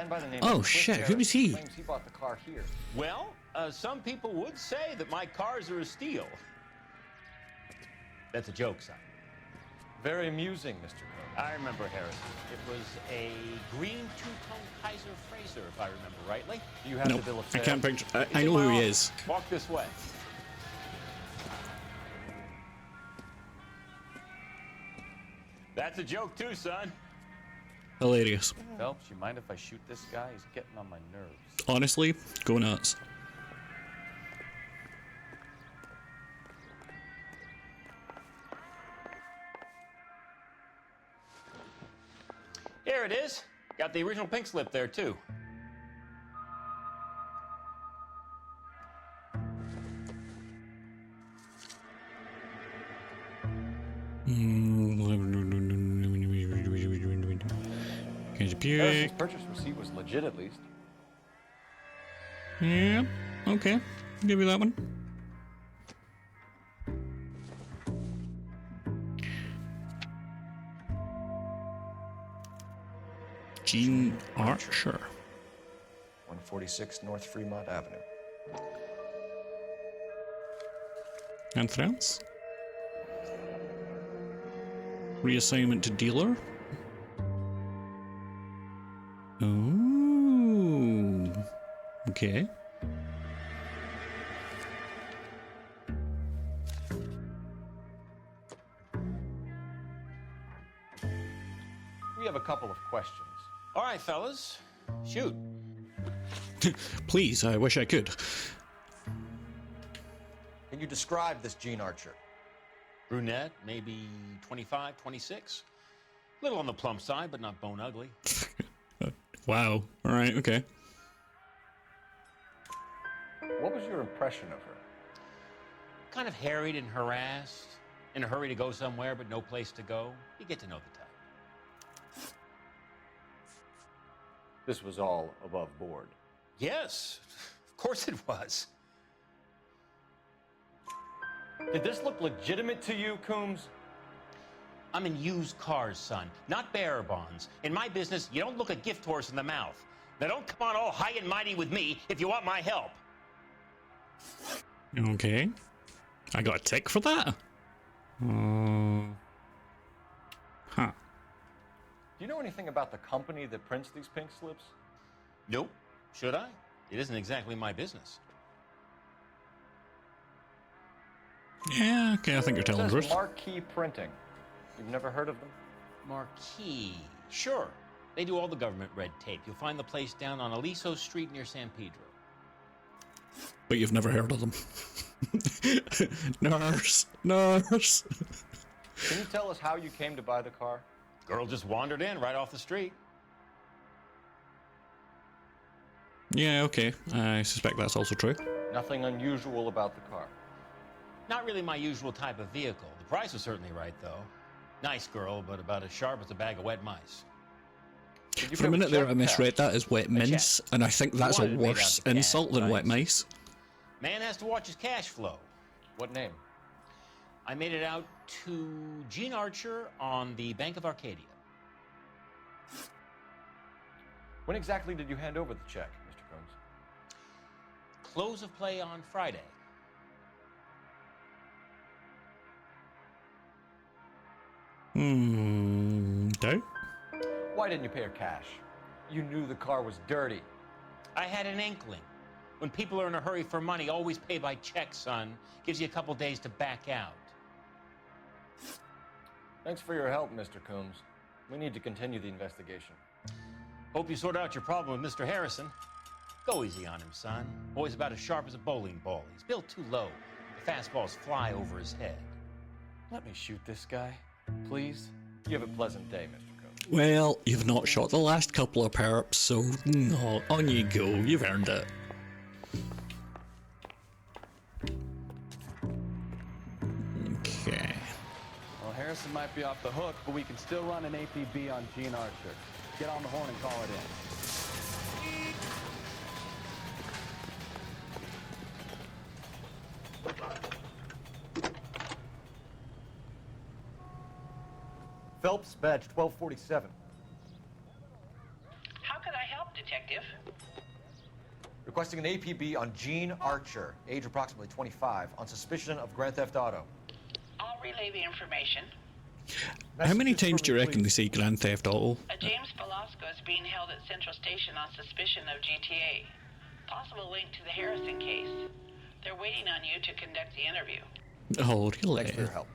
by the name oh of shit, who was he? Claims he bought the car here. Well, some people would say that my cars are a steal. That's a joke, son. Very amusing, Mr. Combs. I remember Harrison. It was a green two-tone Kaiser Fraser, if I remember rightly. Do you have No, the bill of I sale? can't picture. I know who he is. Walk this way. That's a joke too, son. Hilarious. Phelps, you mind if I shoot this guy? He's getting on my nerves. Honestly, go nuts. Here it is. Got the original pink slip there too. Harrison's purchase receipt was legit, at least. Yeah, okay. I'll give you that one. Gene Archer. 146 North Fremont Avenue. Anything else? Reassignment to dealer. Oh, okay. We have a couple of questions. All right, fellas. Shoot. Please, I wish I could. Can you describe this Gene Archer? Brunette, maybe 25, 26. Little on the plump side, but not bone ugly. Wow. All right, okay. What was your impression of her? Kind of harried and harassed. In a hurry to go somewhere, but no place to go. You get to know the type. This was all above board. Yes, of course it was. Did this look legitimate to you, Coombs? I'm in used cars, son, not bearer bonds. In my business, you don't look a gift horse in the mouth. Now don't come on all high and mighty with me if you want my help. Okay. I got a tick for that? Huh. Do you know anything about the company that prints these pink slips? Nope. Should I? It isn't exactly my business. Yeah, okay, I think you're telling the It says truth. Marquee Printing. You've never heard of them? Marquee. Sure. They do all the government red tape. You'll find the place down on Aliso Street near San Pedro. But you've never heard of them. Nurse. Nurse. Can you tell us how you came to buy the car? Girl just wandered in right off the street. Yeah, okay. I suspect that's also true. Nothing unusual about the car. Not really my usual type of vehicle. The price was certainly right, though. Nice girl, but about as sharp as a bag of wet mice. For a minute there, I misread that as wet mince, and I think that's a wanted it made worse out of insult cash, than right? wet mice. Man has to watch his cash flow. What name? I made it out to Gene Archer on the Bank of Arcadia. When exactly did you hand over the check, Mr. Combs? Close of play on Friday. Okay. Why didn't you pay her cash? You knew the car was dirty. I had an inkling. When people are in a hurry for money, always pay by check, son. Gives you a couple days to back out. Thanks for your help, Mr. Combs. We need to continue the investigation. Hope you sort out your problem with Mr. Harrison. Go easy on him, son. Boy's about as sharp as a bowling ball. He's built too low. The fastballs fly over his head. Let me shoot this guy, please. You have a pleasant day, Mr. Coates. Well, you've not shot the last couple of perps, so no, on you go. You've earned it. Okay. Well, Harrison might be off the hook, but we can still run an APB on Gene Archer. Get on the horn and call it in. Phelps, badge 1247. How could I help, Detective? Requesting an APB on Gene Archer, age approximately 25, on suspicion of Grand Theft Auto. I'll relay the information. How many times do you reckon they say Grand Theft Auto? James Velasco is being held at Central Station on suspicion of GTA. Possible link to the Harrison case. They're waiting on you to conduct the interview. Oh, really? Thanks for your help.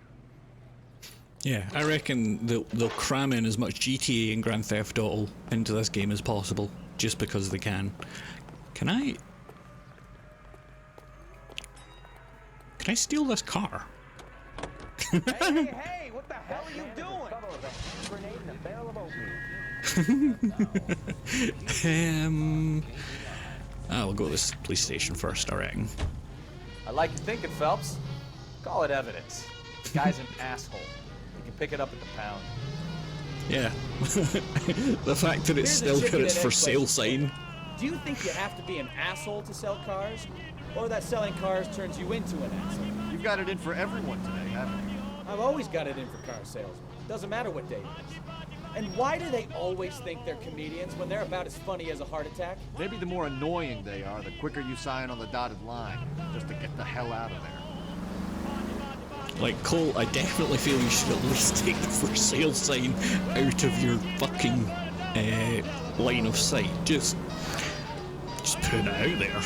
Yeah, I reckon they'll cram in as much GTA and Grand Theft Auto into this game as possible, just because they can. Can I steal this car? Hey, what the hell are you doing? Grenade in a barrel of oatmeal. We'll go to this police station first, I reckon. I like your thinking, Phelps. Call it evidence. The guy's an asshole. You can pick it up at the pound. Yeah. The fact that it's still got its for sale sign. Do you think you have to be an asshole to sell cars? Or that selling cars turns you into an asshole? You've got it in for everyone today, haven't you? I've always got it in for car salesmen. Doesn't matter what day it is. And why do they always think they're comedians when they're about as funny as a heart attack? Maybe the more annoying they are, the quicker you sign on the dotted line, just to get the hell out of there. Like, Cole, I definitely feel you should at least take the for sale sign out of your fucking line of sight. Just put it out there.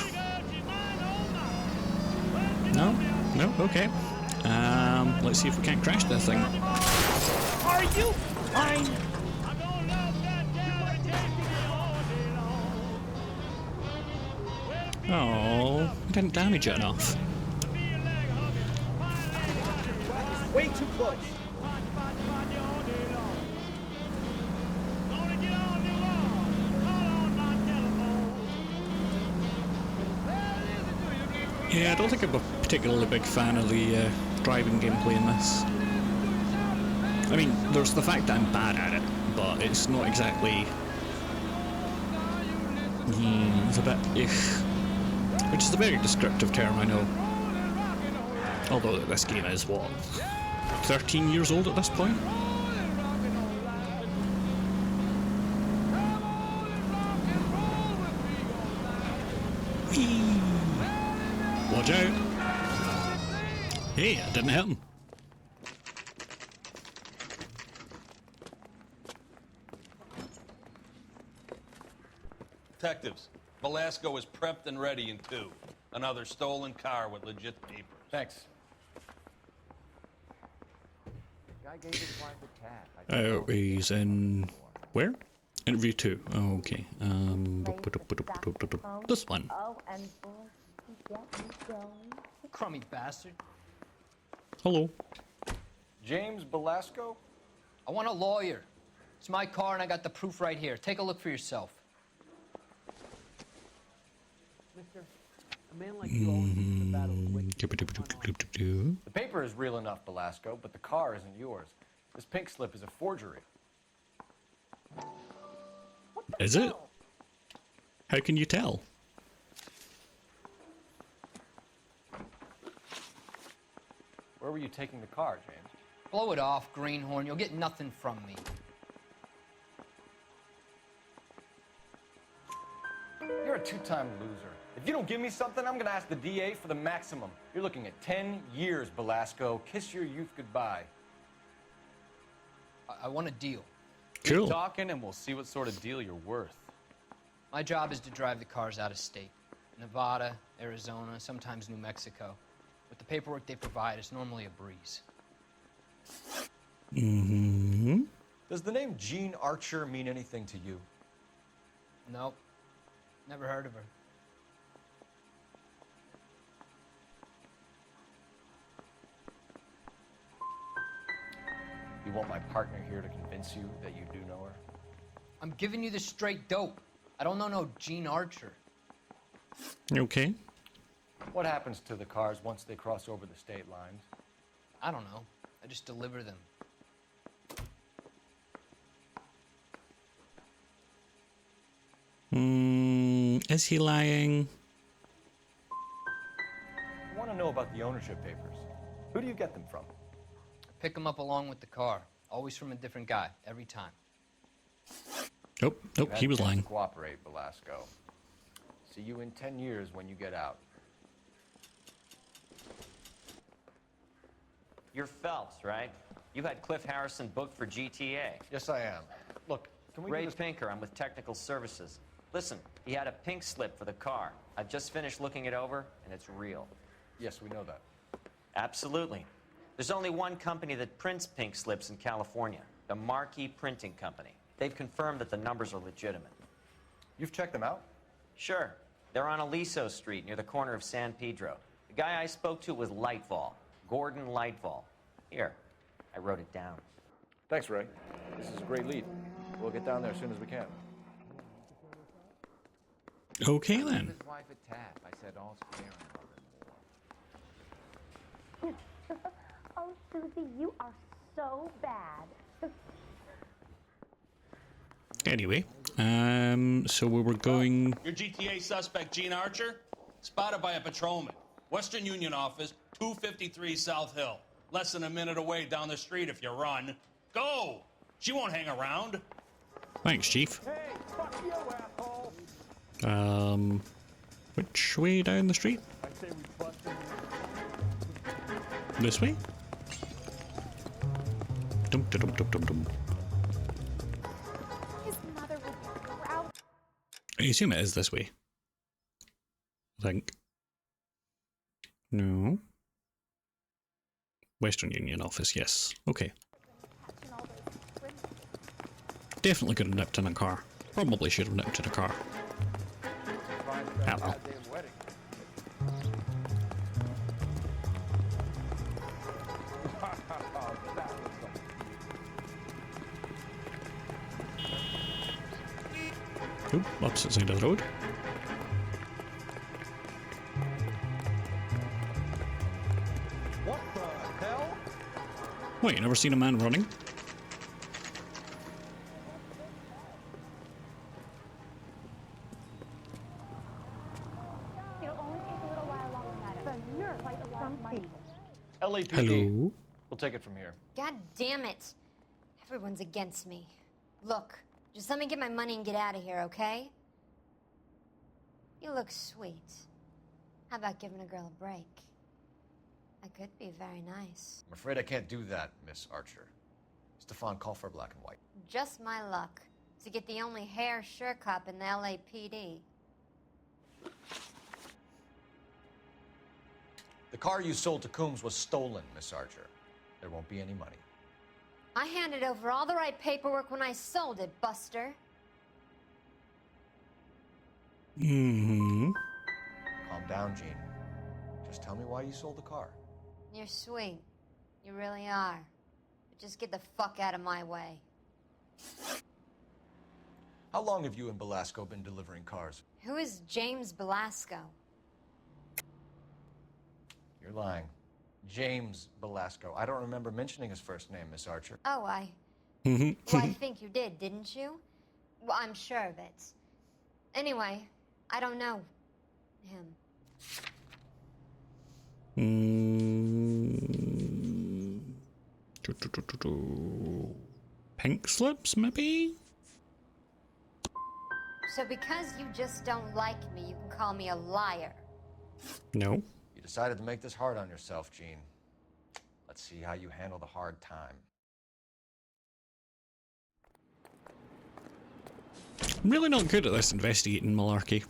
No? No? Okay. Let's see if we can't crash this thing. Are you fine? Oh, I didn't damage it enough. Way too close. Yeah, I don't think I'm a particularly big fan of the driving gameplay in this. I mean, there's the fact that I'm bad at it, but it's not exactly... it's a bit... which is a very descriptive term, I know. Although this game is, what, 13 years old at this point? Whee! Watch out! Hey, I didn't hit him. Detectives, Velasco is prepped and ready in 2. Another stolen car with legit papers. Thanks. Guy gave his wife a cat. He's in... where? Interview 2. Oh, okay. This one. Oh, and boy, he got me going. Crummy bastard. Hello. James Velasco? I want a lawyer. It's my car and I got the proof right here. Take a look for yourself. Mister, a man like you always needs to battle the wicked. The paper is real enough, Velasco, but the car isn't yours. This pink slip is a forgery. Is it? How can you tell? Where were you taking the car, James? Blow it off, greenhorn. You'll get nothing from me. You're a two-time loser. If you don't give me something, I'm gonna ask the DA for the maximum. You're looking at 10 years, Velasco. Kiss your youth goodbye. I want a deal. Cool. Keep talking and we'll see what sort of deal you're worth. My job is to drive the cars out of state. Nevada, Arizona, sometimes New Mexico. With the paperwork they provide, it's normally a breeze. Mm-hmm. Does the name Gene Archer mean anything to you? Nope. Never heard of her. You want my partner here to convince you that you do know her? I'm giving you the straight dope. I don't know no Gene Archer. Okay. What happens to the cars once they cross over the state lines? I don't know. I just deliver them. Is he lying? I want to know about the ownership papers. Who do you get them from? Pick them up along with the car. Always from a different guy, every time. Nope, nope, he was lying. Cooperate, Velasco. See you in 10 years when you get out. You're Phelps, right? You had Cliff Harrison booked for GTA. Yes, I am. Look, can we Ray do this? Pinker, I'm with Technical Services. Listen, he had a pink slip for the car. I've just finished looking it over, and it's real. Yes, we know that. Absolutely. There's only one company that prints pink slips in California, the Marquee Printing Company. They've confirmed that the numbers are legitimate. You've checked them out? Sure. They're on Aliso Street, near the corner of San Pedro. The guy I spoke to was Lightfall, Gordon Lightfall. Here, I wrote it down. Thanks, Ray. This is a great lead. We'll get down there as soon as we can. Okay, then. His wife a tap. I said, all's fair in love and war. Oh, Susie, you are so bad. Anyway, so we were going... Your GTA suspect, Gene Archer, spotted by a patrolman. Western Union office, 253 South Hill. Less than a minute away down the street if you run. Go! She won't hang around. Thanks, Chief. Hey, fuck you, asshole! Which way down the street? I say we bust him. This way? Dum dum dum dum dum. His mother will be proud. I assume it is this way. I think. No. Western Union office, yes. Okay. Definitely could have nipped in a car. Probably should have nipped in a car. Ah, well. Oop, opposite side of the road. What the hell? Wait, you never seen a man running? It'll only take a little while longer than that. The nerve of some people. LAPD. Hello? We'll take it from here. God damn it. Everyone's against me. Look, just let me get my money and get out of here, okay? You look sweet. How about giving a girl a break? I could be very nice. I'm afraid I can't do that, Miss Archer. Stefan, call for black and white. Just my luck to get the only hair sure cop in the LAPD. The car you sold to Coombs was stolen, Miss Archer. There won't be any money. I handed over all the right paperwork when I sold it, Buster. Mm-hmm. Calm down, Gene. Just tell me why you sold the car. You're sweet. You really are. But just get the fuck out of my way. How long have you and Velasco been delivering cars? Who is James Velasco? You're lying. James Velasco. I don't remember mentioning his first name, Miss Archer. Oh, well, I think you did, didn't you? Well, I'm sure of it. Anyway, I don't know him. Pink slips, maybe? So because you just don't like me, you can call me a liar. No. You decided to make this hard on yourself, Gene. Let's see how you handle the hard time. I'm really not good at this investigating malarkey.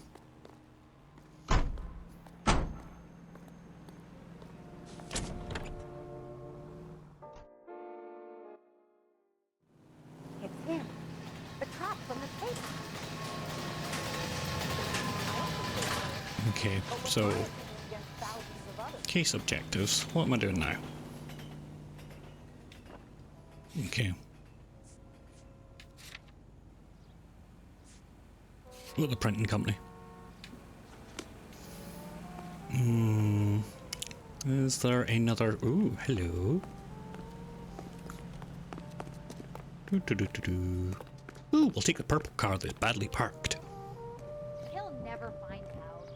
It's him. The cop from the tape. Okay, so... case objectives. What am I doing now? Okay. With the printing company. Is there another? Ooh, hello. Ooh, we'll take the purple car that's badly parked. He'll never find out.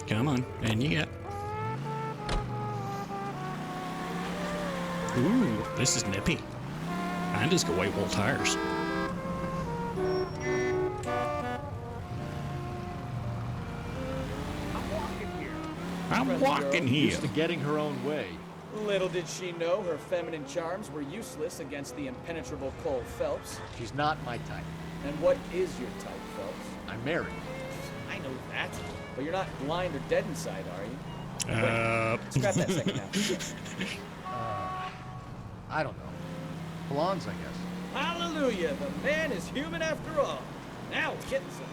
Come on, and you get. Ooh, this is nippy. And it's got white wall tires. I'm walking here. Used to getting her own way. Little did she know her feminine charms were useless against the impenetrable Cole Phelps. She's not my type. And what is your type, Phelps? I'm married. I know that, but you're not blind or dead inside, are you? Wait, scrap that second half. I don't know. Blondes, I guess. Hallelujah! The man is human after all. Now it's getting some.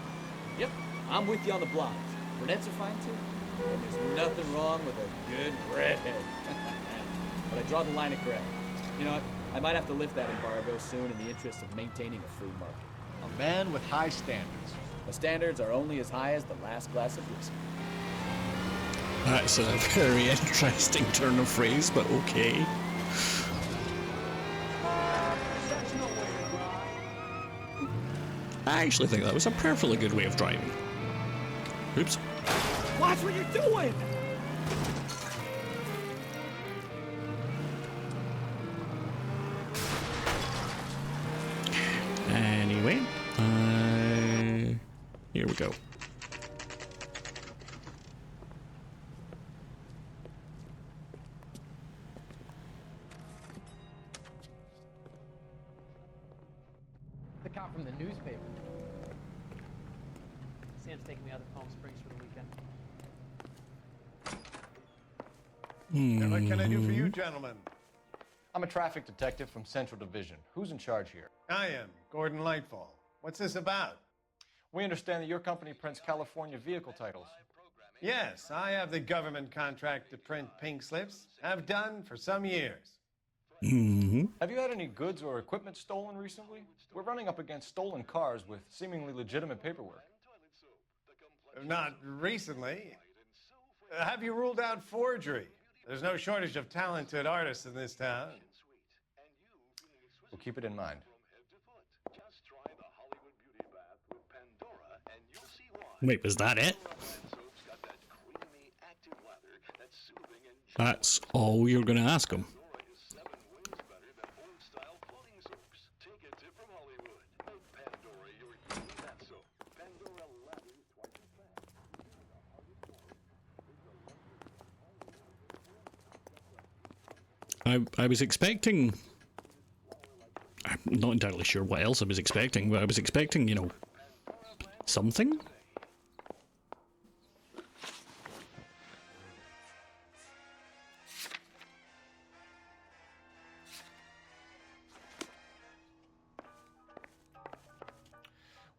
Yep, I'm with you on the blondes. Brunettes are fine too. And there's nothing wrong with a good redhead. But I draw the line at gray. You know what? I might have to lift that embargo soon in the interest of maintaining a free market. A man with high standards. The standards are only as high as the last glass of whiskey. That's a very interesting turn of phrase, but okay. I actually think that was a perfectly good way of driving. Oops. Watch what you're doing! Anyway, here we go. The cop from the newspaper. Sam's taking me out to Palm Springs for the weekend. And what can I do for you, gentlemen? I'm a traffic detective from Central Division. Who's in charge here? I am, Gordon Lightfall. What's this about? We understand that your company prints California vehicle titles. Yes, I have the government contract to print pink slips. Have done for some years. Have you had any goods or equipment stolen recently? We're running up against stolen cars with seemingly legitimate paperwork. Not recently. Have you ruled out forgery? There's no shortage of talented artists in this town. We'll keep it in mind. Wait, was that it? That's all you're going to ask him? I was expecting... I'm not entirely sure what else I was expecting, but I was expecting, you know, something?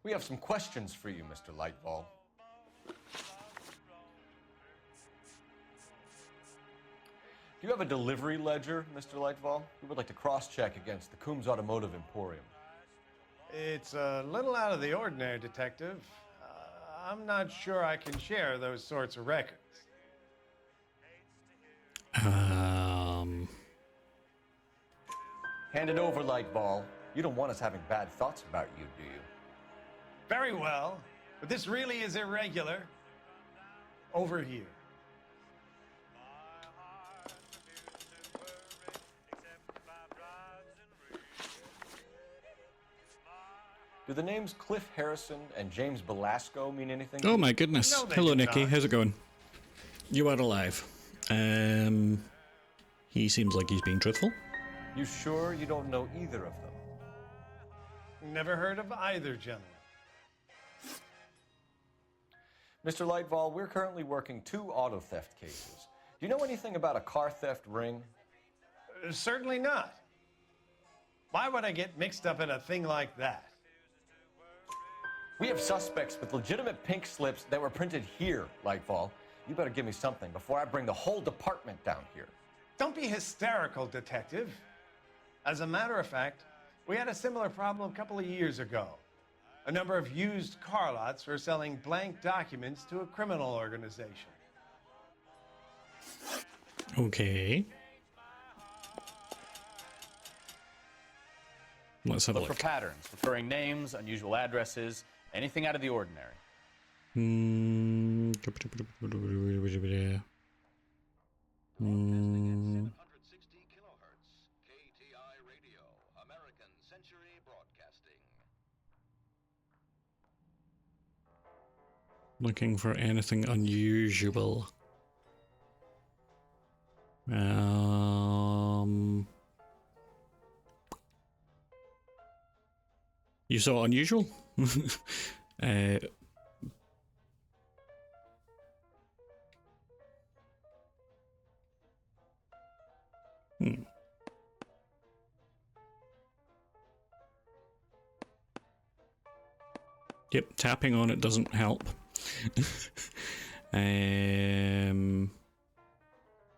We have some questions for you, Mr. Lightfall. Do you have a delivery ledger, Mr. Lightfall? We would like to cross-check against the Coombs Automotive Emporium. It's a little out of the ordinary, Detective. I'm not sure I can share those sorts of records. Hand it over, Lightfall. You don't want us having bad thoughts about you, do you? Very well, but this really is irregular. Over here. Do the names Cliff Harrison and James Belasco mean anything? Oh my goodness. No, they Hello, do Nikki. not. How's it going? You are alive. He seems like he's being truthful. You sure you don't know either of them? Never heard of either gentleman. Mr. Lightfall, we're currently working 2 auto theft cases. Do you know anything about a car theft ring? Certainly not. Why would I get mixed up in a thing like that? We have suspects with legitimate pink slips that were printed here, Lightfall. You better give me something before I bring the whole department down here. Don't be hysterical, Detective. As a matter of fact, we had a similar problem a couple of years ago. A number of used car lots were selling blank documents to a criminal organization. Okay. Let's have a Look look. for patterns, recurring names, unusual addresses, anything out of the ordinary. Hmm. Looking for anything unusual. You saw unusual? Yep, tapping on it doesn't help.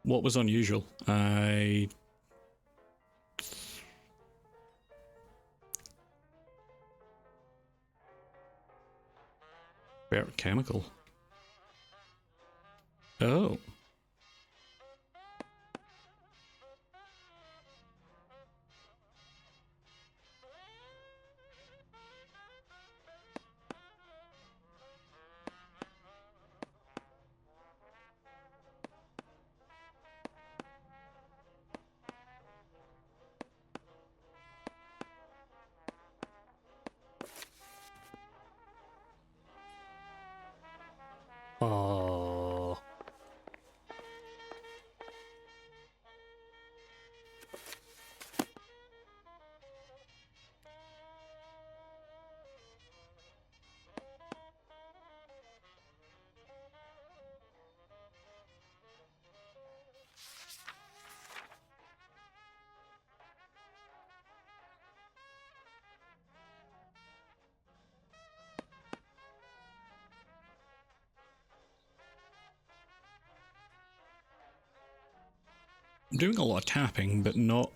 What was unusual? Bare chemical. Oh. Oh. I'm doing a lot of tapping, but not.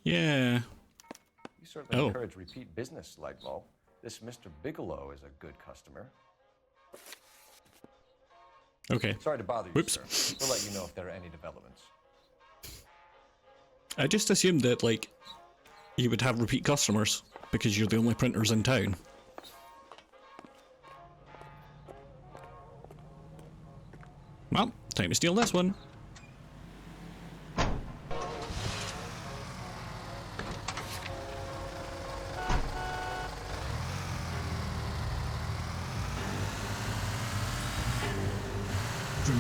Yeah. You certainly encourage repeat business, Legmo. This Mr. Bigelow is a good customer. Okay. Sorry to bother you, Whoops. sir. We'll let you know if there are any developments. I just assumed that, like, you would have repeat customers because you're the only printers in town. Well, time to steal this one. Can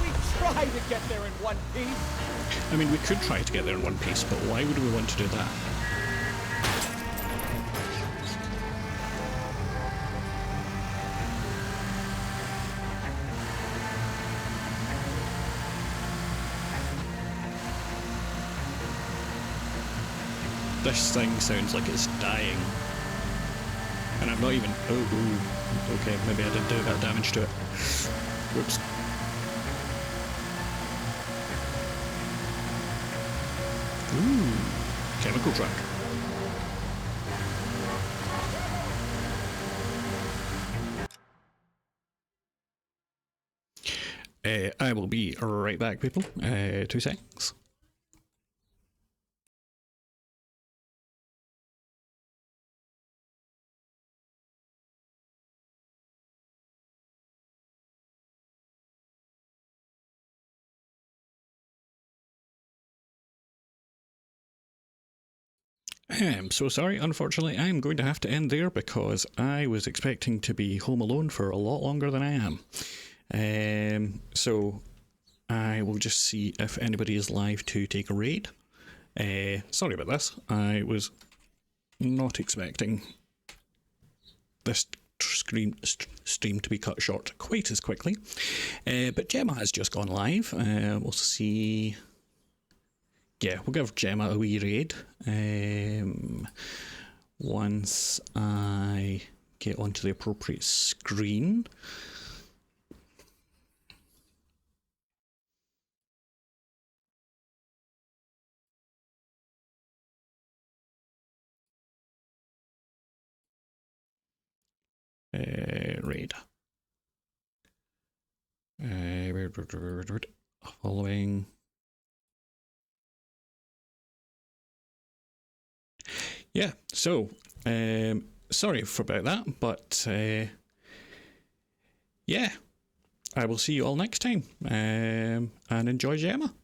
we try to get there in one piece? I mean, we could try to get there in one piece, but why would we want to do that? This thing sounds like it's dying. And I'm not even... Oh, okay, maybe I did do a bit of damage to it. Whoops. Ooh, chemical truck. I will be right back, people. 2 seconds. I'm so sorry, unfortunately I'm going to have to end there because I was expecting to be home alone for a lot longer than I am. So I will just see if anybody is live to take a raid. Sorry about this, I was not expecting this stream to be cut short quite as quickly. But Gemma has just gone live. We'll see. Yeah, we'll give Gemma a wee raid. Once I get onto the appropriate screen. Raid. Following. Yeah, so sorry about that, but yeah, I will see you all next time, and enjoy Gemma.